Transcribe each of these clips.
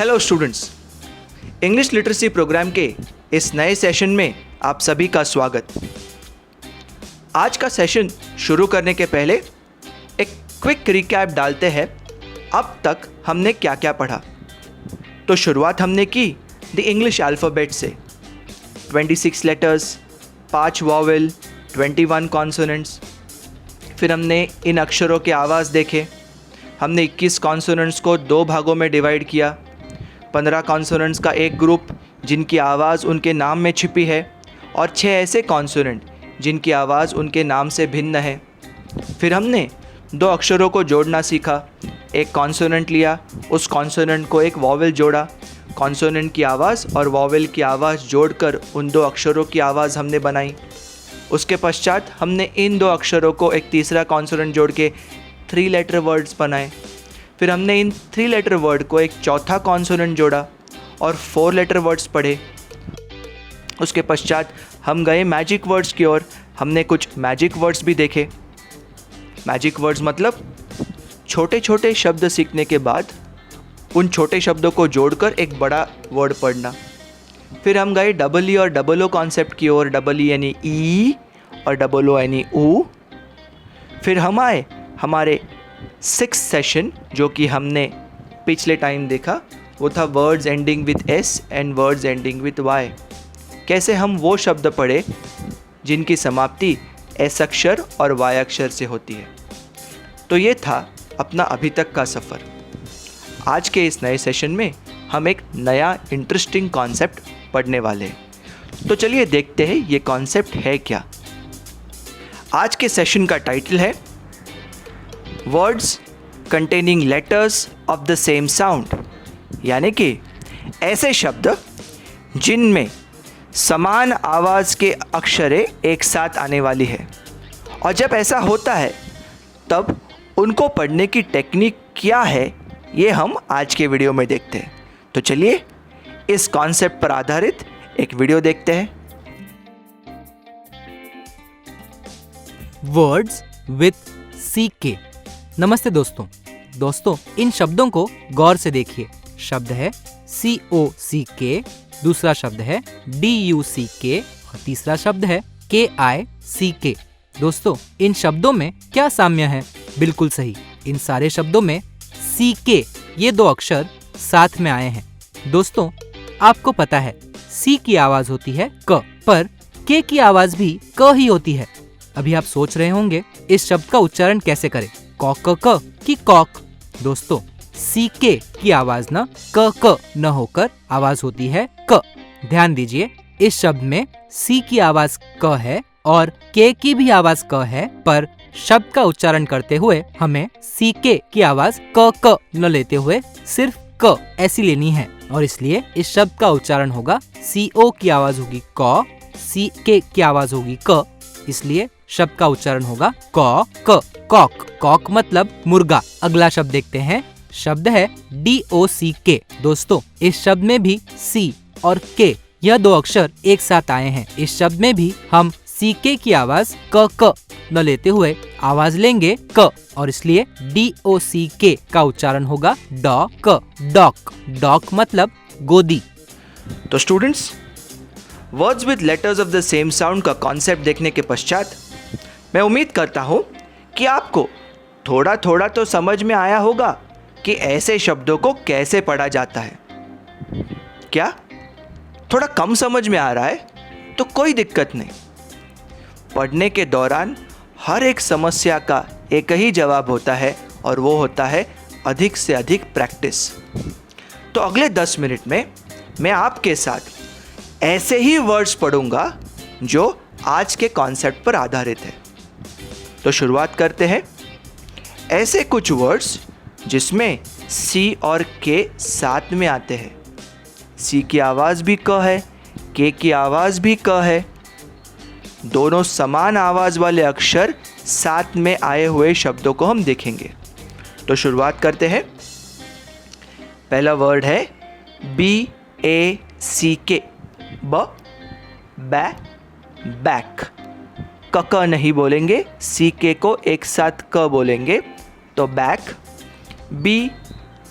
Hello students, English literacy program के इस नए सेशन में आप सभी का स्वागत। आज का सेशन शुरू करने के पहले एक क्विक रिकैप डालते हैं अब तक हमने क्या क्या पढ़ा। तो शुरुआत हमने की द इंग्लिश अल्फ़ाबेट से। 26 लेटर्स, 5 वॉवेल, 21 कॉन्सोनेंट्स। फिर हमने इन अक्षरों के आवाज़ देखे। हमने 21 कॉन्सोनेंट्स को 2 भागों में डिवाइड किया। 15 कॉन्सोनेंट्स का एक ग्रुप जिनकी आवाज़ उनके नाम में छिपी है और 6 ऐसे कॉन्सोनेंट जिनकी आवाज़ उनके नाम से भिन्न है। फिर हमने 2 अक्षरों को जोड़ना सीखा। एक कॉन्सोनेंट लिया, उस कॉन्सोनेंट को एक वॉवेल जोड़ा। कॉन्सोनेंट की आवाज़ और वॉवेल की आवाज़ जोड़कर उन 2 अक्षरों की आवाज़ हमने बनाई। उसके पश्चात हमने इन 2 अक्षरों को एक तीसरा कॉन्सोनेंट जोड़ के 3 लेटर वर्ड्स बनाए। फिर हमने इन 3 लेटर वर्ड को एक चौथा कॉन्सोनेंट जोड़ा और 4 लेटर वर्ड्स पढ़े। उसके पश्चात हम गए मैजिक वर्ड्स की ओर। हमने कुछ मैजिक वर्ड्स भी देखे। मैजिक वर्ड्स मतलब छोटे छोटे शब्द सीखने के बाद उन छोटे शब्दों को जोड़कर एक बड़ा वर्ड पढ़ना। फिर हम गए डबल ई और डबल ओ कॉन्सेप्ट की ओर। डबल ई यानी ई और डबल ओ यानी ऊ। फिर हम आए हमारे 6th सेशन, जो कि हमने पिछले टाइम देखा, वो था words ending with S and words ending with Y. कैसे हम वो शब्द पढ़े जिनकी समाप्ति एस अक्षर और वाई अक्षर से होती है। तो ये था अपना अभी तक का सफ़र। आज के इस नए सेशन में हम एक नया इंटरेस्टिंग कॉन्सेप्ट पढ़ने वाले हैं। तो चलिए देखते हैं ये कॉन्सेप्ट है क्या। आज के सेशन का टाइटल है words containing letters of the same sound, यानी कि ऐसे शब्द जिनमें समान आवाज़ के अक्षरें एक साथ आने वाली है। और जब ऐसा होता है तब उनको पढ़ने की टेक्निक क्या है, ये हम आज के वीडियो में देखते हैं। तो चलिए इस कॉन्सेप्ट पर आधारित एक वीडियो देखते हैं। Words with CK। नमस्ते दोस्तों, इन शब्दों को गौर से देखिए। शब्द है COCK, दूसरा शब्द है DUCK और तीसरा शब्द है KICK। दोस्तों, इन शब्दों में क्या साम्य है? बिल्कुल सही, इन सारे शब्दों में CK ये 2 अक्षर साथ में आए हैं। दोस्तों, आपको पता है C की आवाज होती है क, पर K की आवाज भी क ही होती है। अभी आप सोच रहे होंगे इस शब्द का उच्चारण कैसे करें, कॉक क की कॉक। दोस्तों, CK की आवाज न क न होकर आवाज होती है क। ध्यान दीजिए, इस शब्द में C की आवाज क है और K की भी आवाज क है, पर शब्द का उच्चारण करते हुए हमें CK की आवाज क न लेते हुए सिर्फ क ऐसी लेनी है, और इसलिए इस शब्द का उच्चारण होगा CO की आवाज होगी क, CK की आवाज होगी क, इसलिए शब्द का उच्चारण होगा क, कॉक। कॉक मतलब मुर्गा। अगला शब्द देखते हैं। शब्द है DOCK। दोस्तों, इस शब्द में भी C और K यह 2 अक्षर एक साथ आए हैं। इस शब्द में भी हम CK की आवाज क न लेते हुए आवाज लेंगे क, और इसलिए DOCK का उच्चारण होगा डॉक। डॉक मतलब गोदी। तो students, words with letters of the same sound का कॉन्सेप्ट देखने के पश्चात मैं उम्मीद करता हूँ कि आपको थोड़ा थोड़ा तो समझ में आया होगा कि ऐसे शब्दों को कैसे पढ़ा जाता है। क्या थोड़ा कम समझ में आ रहा है? तो कोई दिक्कत नहीं। पढ़ने के दौरान हर एक समस्या का एक ही जवाब होता है, और वो होता है अधिक से अधिक प्रैक्टिस। तो अगले 10 मिनट में मैं आपके साथ ऐसे ही वर्ड्स पढ़ूंगा जो आज के कॉन्सेप्ट पर आधारित है। तो शुरुआत करते हैं। ऐसे कुछ वर्ड्स जिसमें C और K साथ में आते हैं। C की आवाज़ भी क है, K की आवाज़ भी क है। दोनों समान आवाज़ वाले अक्षर साथ में आए हुए शब्दों को हम देखेंगे। तो शुरुआत करते हैं। पहला वर्ड है BACK, बैक। क नहीं बोलेंगे, CK को एक साथ क बोलेंगे, तो बैक।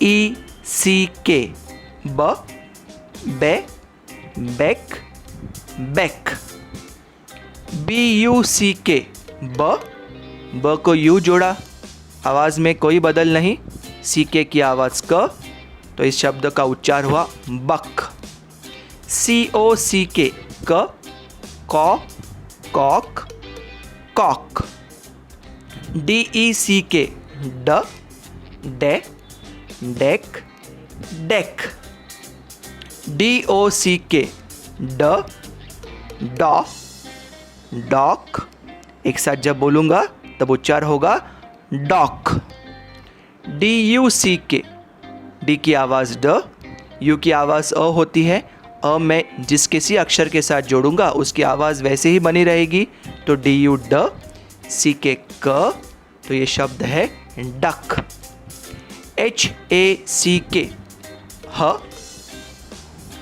BECK, ब, बे, बैक, बैक। BUCK, ब को यू जोड़ा, आवाज़ में कोई बदल नहीं, CK की आवाज़ क, तो इस शब्द का उच्चार हुआ बक। COCK, क, कॉ, कॉक, कॉक। DECK, ड, डे, डेक, डेक। DOCK, ड, डॉ, डॉक। एक साथ जब बोलूँगा तब उच्चार होगा डॉक। DUCK, डी की आवाज़ ड, यू की आवाज़ अ होती है, अ मैं जिस किसी अक्षर के साथ जोड़ूंगा उसकी आवाज़ वैसे ही बनी रहेगी, तो DU ड, CK क, तो ये शब्द है डक। HACK, ह,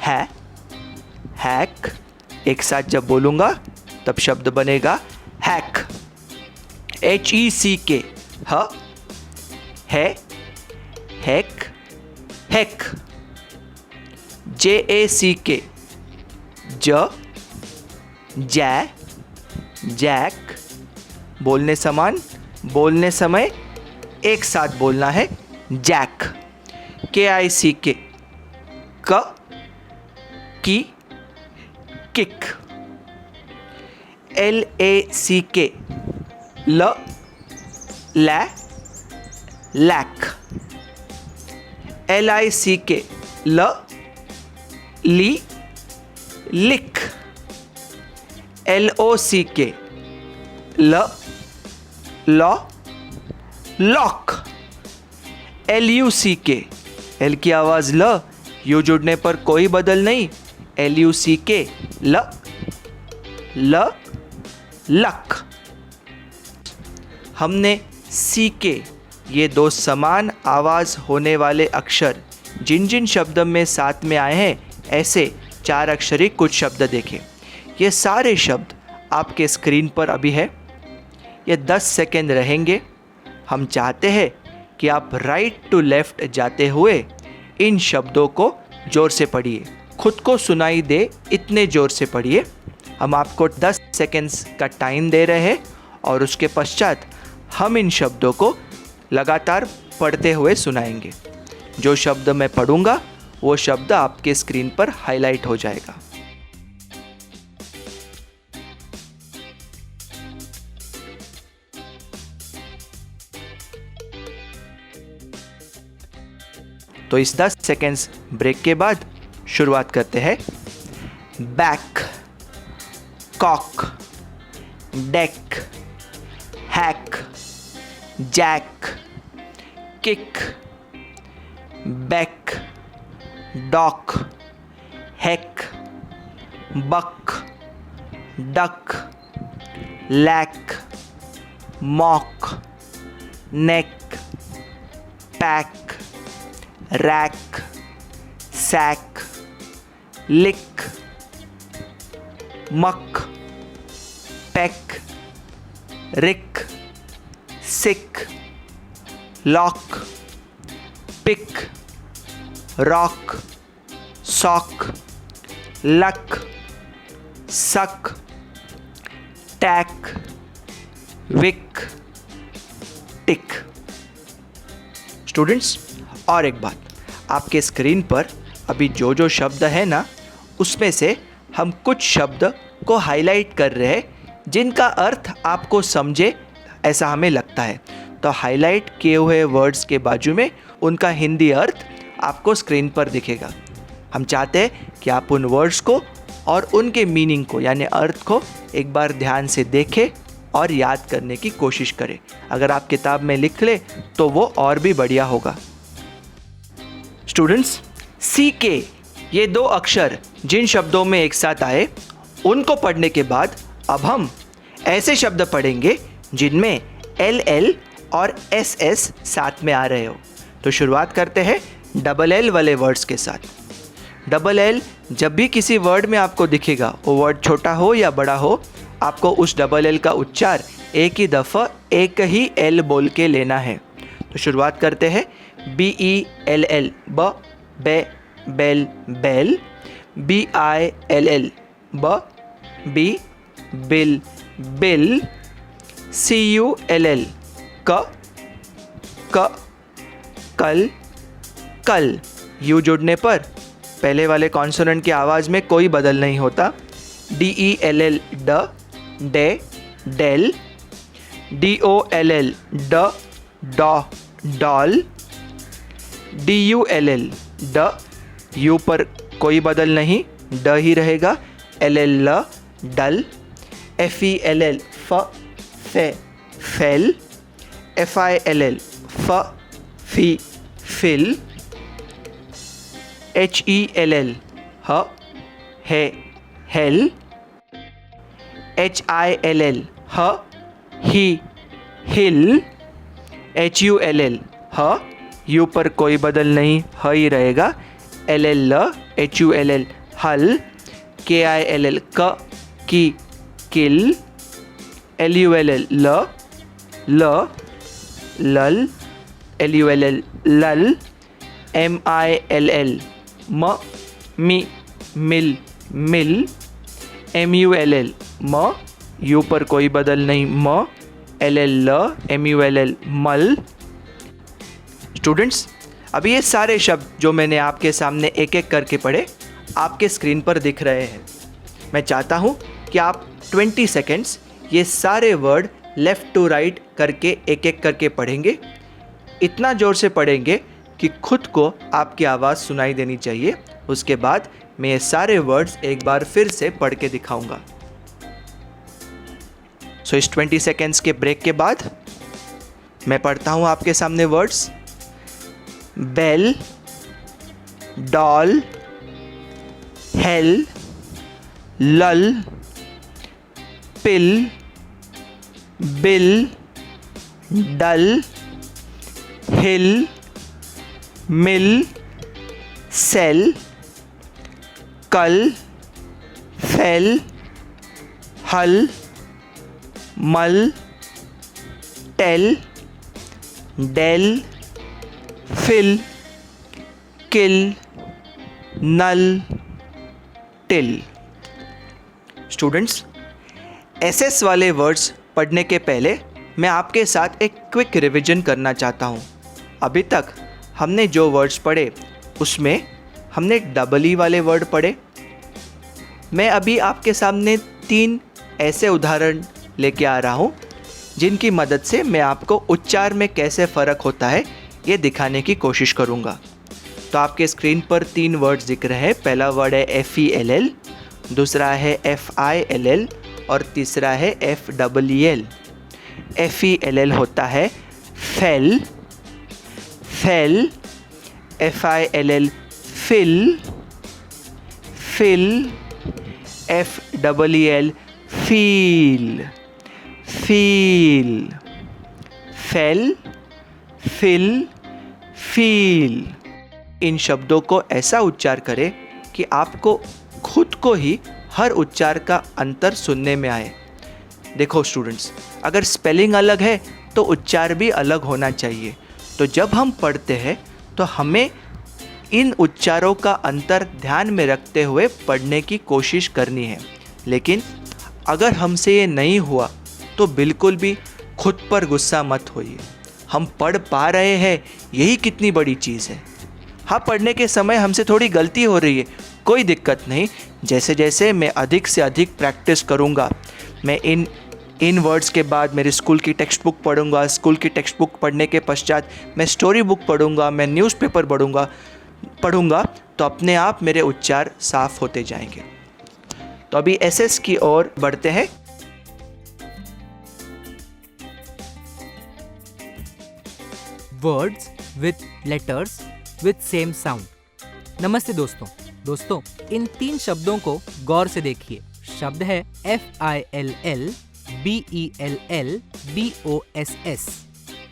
है, हैक। एक साथ जब बोलूँगा तब शब्द बनेगा हैक। HECK, ह, है, हैक, हैक। JACK, ज, जै, जैक। बोलने बोलने समय एक साथ बोलना है जैक। KICK, क, की, किक। LACK, ल, लै, लैक। LICK, ल, ली, लिक। LOCK, ल, लॉ, लॉक। LUCK, एल की आवाज़ ल, यू जुड़ने पर कोई बदल नहीं, LUCK, ल, लक। हमने CK, ये दो समान आवाज़ होने वाले अक्षर जिन जिन शब्द में साथ में आए हैं, ऐसे 4 अक्षरी कुछ शब्द देखे। ये सारे शब्द आपके स्क्रीन पर अभी है। ये 10 सेकेंड रहेंगे। हम चाहते हैं कि आप राइट टू लेफ़्ट जाते हुए इन शब्दों को ज़ोर से पढ़िए, खुद को सुनाई दे इतने ज़ोर से पढ़िए। हम आपको 10 सेकेंड्स का टाइम दे रहे हैं और उसके पश्चात हम इन शब्दों को लगातार पढ़ते हुए सुनाएंगे। जो शब्द मैं पढ़ूंगा वो शब्द आपके स्क्रीन पर हाईलाइट हो जाएगा। तो इस 10 सेकेंड्स ब्रेक के बाद शुरुआत करते हैं। Back, cock, deck, hack, jack, kick, back, dock, hack, buck, duck, lack, mock, neck, pack, rack, sack, lick, muck, pack, rick, sick, lock, pick, rock, sock, luck, suck, tack, Wick, टिक। Students, और एक बात, आपके screen पर अभी जो जो शब्द है ना, उसमें से हम कुछ शब्द को हाईलाइट कर रहे हैं जिनका अर्थ आपको समझे ऐसा हमें लगता है। तो हाईलाइट किए हुए वर्ड्स के बाजू में उनका हिंदी अर्थ आपको स्क्रीन पर दिखेगा। हम चाहते हैं कि आप उन वर्ड्स को और उनके मीनिंग को यानी अर्थ को एक बार ध्यान से देखें और याद करने की कोशिश करें। अगर आप किताब में लिख ले तो वो और भी बढ़िया होगा। स्टूडेंट्स, CK, ये 2 अक्षर जिन शब्दों में एक साथ आए उनको पढ़ने के बाद अब हम ऐसे शब्द पढ़ेंगे जिनमें LL और SS साथ में आ रहे हो। तो शुरुआत करते हैं LL वाले वर्ड्स के साथ। LL जब भी किसी वर्ड में आपको दिखेगा, वो वर्ड छोटा हो या बड़ा हो, आपको उस LL का उच्चार एक ही दफ़ा एक ही L बोल के लेना है। तो शुरुआत करते हैं BELL, ब, बे, बेल बेल, BILL बी, बिल बिल, CULL कल कल। यू जुड़ने पर पहले वाले कॉन्सोनेंट की आवाज़ में कोई बदल नहीं होता। DELL डे डेल, DOLL डॉ डॉल, DULL यू पर कोई बदल नहीं, ड ही रहेगा। LL डल, FELL फे फेल, FILL फी फिल, HELL है hello, HILL he hill, HULL you पर कोई बदल नहीं, ह ही रहेगा। LL HULL हल, KILL की किल, LULL लल, LULL लल, MILL me mill mill, MULL you पर कोई बदल नहीं, LL MULL मल। स्टूडेंट्स, अभी ये सारे शब्द जो मैंने आपके सामने एक एक करके पढ़े आपके स्क्रीन पर दिख रहे हैं। मैं चाहता हूँ कि आप 20 सेकेंड्स ये सारे वर्ड लेफ़्ट टू राइट करके एक एक करके पढ़ेंगे। इतना ज़ोर से पढ़ेंगे कि खुद को आपकी आवाज़ सुनाई देनी चाहिए। उसके बाद मैं ये सारे वर्ड्स एक बार फिर से पढ़ के दिखाऊंगा। सो इस 20 सेकेंड्स के ब्रेक के बाद मैं पढ़ता हूँ आपके सामने वर्ड्स। बेल, डॉल, हेल, लल, पिल, बिल, डल, हिल, मिल, सेल, कल, फेल, हल, मल, टेल, डेल, फिल, किल, नल, टिल। स्टूडेंट्स, SS वाले वर्ड्स पढ़ने के पहले मैं आपके साथ एक क्विक रिवीजन करना चाहता हूँ। अभी तक हमने जो वर्ड्स पढ़े उसमें हमने EE वाले वर्ड पढ़े। मैं अभी आपके सामने 3 ऐसे उदाहरण लेके आ रहा हूँ जिनकी मदद से मैं आपको उच्चार में कैसे फ़र्क होता है ये दिखाने की कोशिश करूँगा। तो आपके स्क्रीन पर 3 वर्ड्स दिख रहे हैं। पहला वर्ड है FELL, दूसरा है FILL और तीसरा है FEEL। FELL होता है fell, fell, FILL fill, fill, FEEL feel, feel, fell, fill, feel. इन शब्दों को ऐसा उच्चार करें कि आपको खुद को ही हर उच्चार का अंतर सुनने में आए। देखो स्टूडेंट्स, अगर स्पेलिंग अलग है तो उच्चार भी अलग होना चाहिए। तो जब हम पढ़ते हैं तो हमें इन उच्चारों का अंतर ध्यान में रखते हुए पढ़ने की कोशिश करनी है। लेकिन अगर हमसे ये नहीं हुआ तो बिल्कुल भी खुद पर गुस्सा मत होइए। हम पढ़ पा रहे हैं, यही कितनी बड़ी चीज़ है। हाँ, पढ़ने के समय हमसे थोड़ी गलती हो रही है, कोई दिक्कत नहीं। जैसे जैसे मैं अधिक से अधिक प्रैक्टिस करूँगा, मैं इन वर्ड्स के बाद मेरी स्कूल की टेक्स्ट बुक पढ़ूँगा। स्कूल की टेक्स्ट बुक पढ़ने के पश्चात मैं स्टोरी बुक पढ़ूँगा, मैं न्यूज़पेपर पढ़ूँगा तो अपने आप मेरे उच्चार साफ होते जाएंगे। तो अभी SS की ओर बढ़ते हैं। Words with letters with same sound. नमस्ते दोस्तों, इन 3 शब्दों को गौर से देखिए। शब्द है FILL, BELL, BOSS।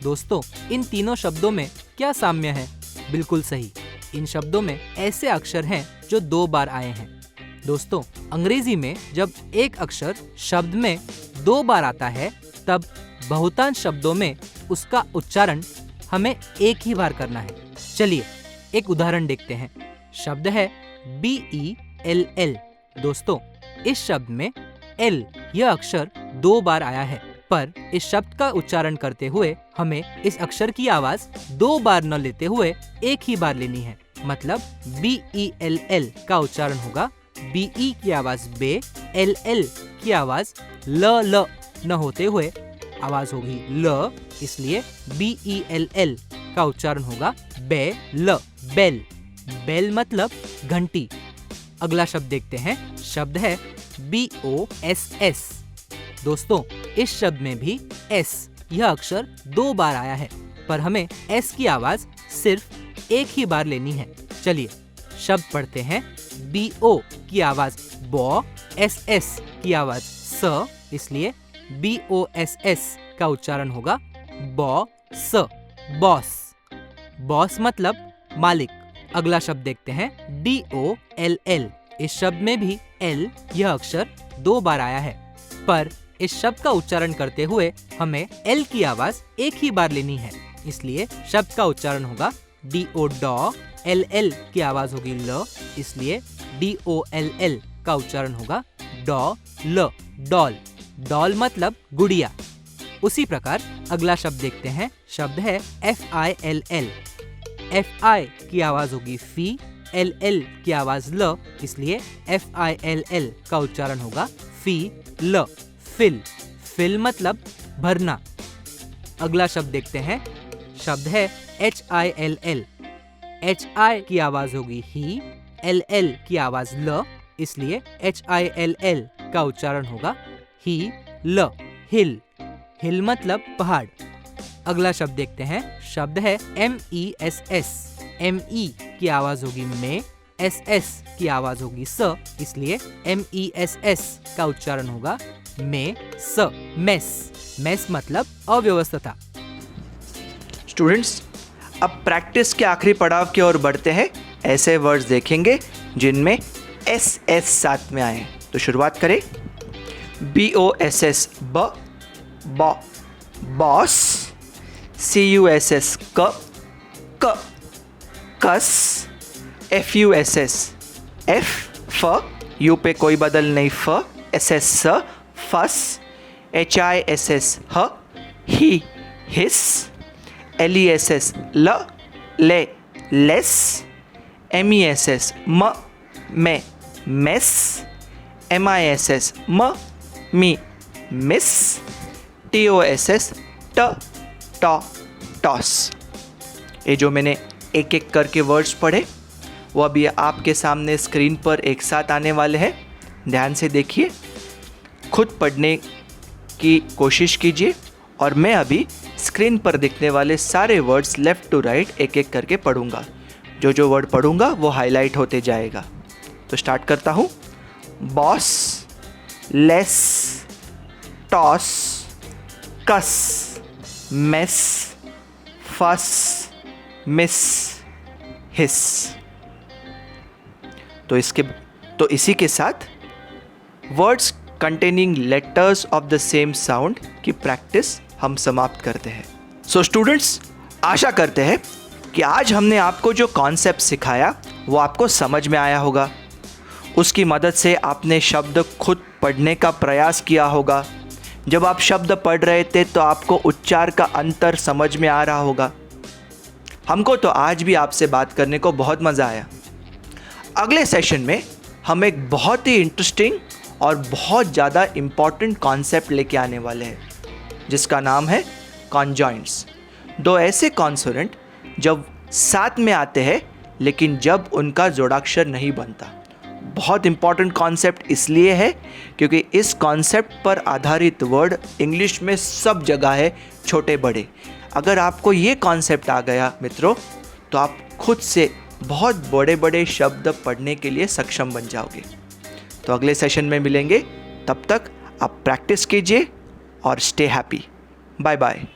दोस्तों, इन तीनों शब्दों में क्या साम्य है? बिल्कुल सही, इन शब्दों में ऐसे अक्षर हैं जो 2 बार आए हैं। दोस्तों, अंग्रेजी में जब एक अक्षर शब्द में 2 बार आता है तब बहुतांश शब्दों में उसका उच्चारण हमें एक ही बार करना है। चलिए एक उदाहरण देखते हैं। शब्द है BELL। दोस्तों, इस शब्द में L यह अक्षर 2 बार आया है, पर इस शब्द का उच्चारण करते हुए हमें इस अक्षर की आवाज 2 बार न लेते हुए एक ही बार लेनी है। मतलब BELL का उच्चारण होगा BE की आवाज बे, LL की आवाज ल न होते हुए आवाज होगी ल, इसलिए BELL का उच्चारण होगा बेल, बेल। बेल मतलब घंटी। अगला शब्द देखते हैं। शब्द है BOSS। दोस्तों, इस शब्द में भी S यह अक्षर 2 बार आया है, पर हमें S की आवाज सिर्फ एक ही बार लेनी है। चलिए शब्द पढ़ते हैं। BO की आवाज बॉ, SS की आवाज स, इसलिए BOSS का उच्चारण होगा बॉस, बॉस। बॉस मतलब मालिक। अगला शब्द देखते हैं DOLL। इस शब्द में भी L यह अक्षर 2 बार आया है, पर इस शब्द का उच्चारण करते हुए हमें L की आवाज एक ही बार लेनी है, इसलिए शब्द का उच्चारण होगा DO डॉ, LL की आवाज होगी ल, इसलिए DOLL का उच्चारण होगा डॉ ल, डॉल। डॉल मतलब गुड़िया। उसी प्रकार अगला शब्द देखते हैं। शब्द है FILL। FI की आवाज होगी फी, LL की आवाज ल, इसलिए FILL का उच्चारण होगा फी ल, फिल। फिल मतलब भरना। अगला शब्द देखते हैं। शब्द है HILL। HI की आवाज होगी ही, LL की आवाज ल, इसलिए HILL का उच्चारण होगा ही ल, हिल। हिल मतलब पहाड़। अगला शब्द देखते हैं। शब्द है MESS। ME की आवाज होगी में, SS की आवाज होगी स, इसलिए MESS का उच्चारण होगा में स, मेस। मेस मतलब अव्यवस्था। स्टूडेंट्स, अब प्रैक्टिस के आखिरी पड़ाव की ओर बढ़ते हैं। ऐसे वर्ड्स देखेंगे जिनमें SS साथ में आए। तो शुरुआत करें। BOSS ब, बॉस। CUSS क, कस। FUSS F, फ, यू पे कोई बदल नहीं, फ। SS स, फस। HISS ह, ही, हिस। LESS ल, ले, लेस। MESS म, में, मेस। MISS म, मी, मिस। TOSS ट, टॉ, टॉस। ये जो मैंने एक एक करके वर्ड्स पढ़े वो अभी आपके सामने स्क्रीन पर एक साथ आने वाले हैं। ध्यान से देखिए, खुद पढ़ने की कोशिश कीजिए और मैं अभी स्क्रीन पर दिखने वाले सारे वर्ड्स लेफ़्ट टू राइट एक एक करके पढ़ूंगा। जो जो वर्ड पढ़ूंगा वो हाईलाइट होते जाएगा। तो स्टार्ट करता हूँ। बॉस, लेस, टॉस, कस, मेस, फस, मिस, हिस। तो इसी के साथ words containing letters of the same sound की प्रैक्टिस हम समाप्त करते हैं। सो स्टूडेंट्स, आशा करते हैं कि आज हमने आपको जो कॉन्सेप्ट सिखाया वो आपको समझ में आया होगा। उसकी मदद से आपने शब्द खुद पढ़ने का प्रयास किया होगा। जब आप शब्द पढ़ रहे थे तो आपको उच्चार का अंतर समझ में आ रहा होगा। हमको तो आज भी आपसे बात करने को बहुत मज़ा आया। अगले सेशन में हम एक बहुत ही इंटरेस्टिंग और बहुत ज़्यादा इम्पॉर्टेंट कॉन्सेप्ट लेके आने वाले हैं, जिसका नाम है कॉन्जॉइंट्स। दो ऐसे कॉन्सोनेंट जब साथ में आते हैं लेकिन जब उनका जोड़ाक्षर नहीं बनता। बहुत इम्पॉर्टेंट कॉन्सेप्ट इसलिए है क्योंकि इस कॉन्सेप्ट पर आधारित वर्ड इंग्लिश में सब जगह है, छोटे बड़े। अगर आपको ये कॉन्सेप्ट आ गया मित्रों, तो आप खुद से बहुत बड़े बड़े शब्द पढ़ने के लिए सक्षम बन जाओगे। तो अगले सेशन में मिलेंगे, तब तक आप प्रैक्टिस कीजिए और स्टे हैप्पी। Bye bye.